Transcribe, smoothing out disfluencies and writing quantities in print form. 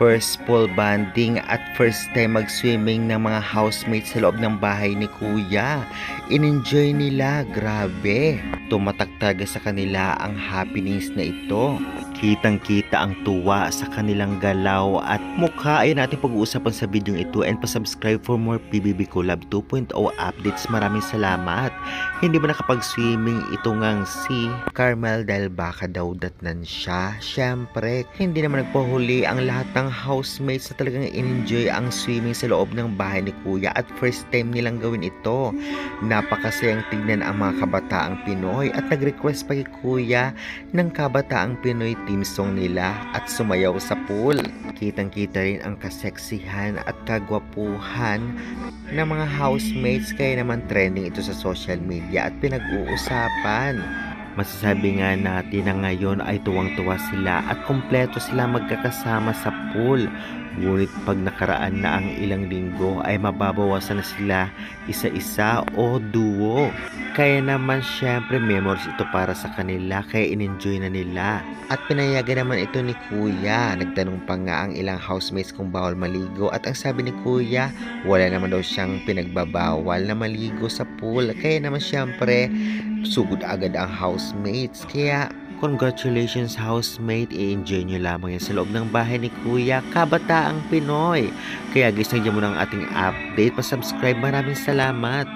first pool bonding at first time mag-swimming ng mga housemates sa loob ng bahay ni Kuya. In-enjoy nila, grabe. Tumatak talaga sa kanila ang happenings na ito. Kitang-kita ang tuwa sa kanilang galaw at mukha. Ay natin pag-uusapan sa video ito, and pa-subscribe for more PBB Collab 2.0 updates. Maraming salamat. Hindi ba nakapag-swimming ito ngang si Carmel dahil baka daw datnan siya? Syempre, hindi naman nagpahuli ang lahat ng housemates na talagang in-enjoy ang swimming sa loob ng bahay ni Kuya at first time nilang gawin ito. Napakasayang tignan ang mga kabataang Pinoy at nag-request pa kay Kuya ng kabataang Pinoy team song nila at sumayaw sa pool. Kitang-kita rin ang kaseksihan at kagwapuhan ng mga housemates, kaya naman trending ito sa social media at pinag-uusapan. Masasabi nga natin na ngayon ay tuwang-tuwa sila at kumpleto sila magkakasama sa pool. Ngunit pag nakaraan na ang ilang linggo ay mababawasan na sila isa-isa o duo. Kaya naman syempre memories ito para sa kanila, kaya in-enjoy na nila. At pinayagan naman ito ni Kuya. Nagtanong pa nga ang ilang housemates kung bawal maligo at ang sabi ni Kuya, wala naman daw siyang pinagbabawal na maligo sa pool. Kaya naman syempre sugod agad ang housemates. Kaya congratulations housemate, i-enjoy nyo lamang yan sa loob ng bahay ni Kuya, kabataang Pinoy. Kaya guys, nagyan mo ng ating update, pa-subscribe, maraming salamat.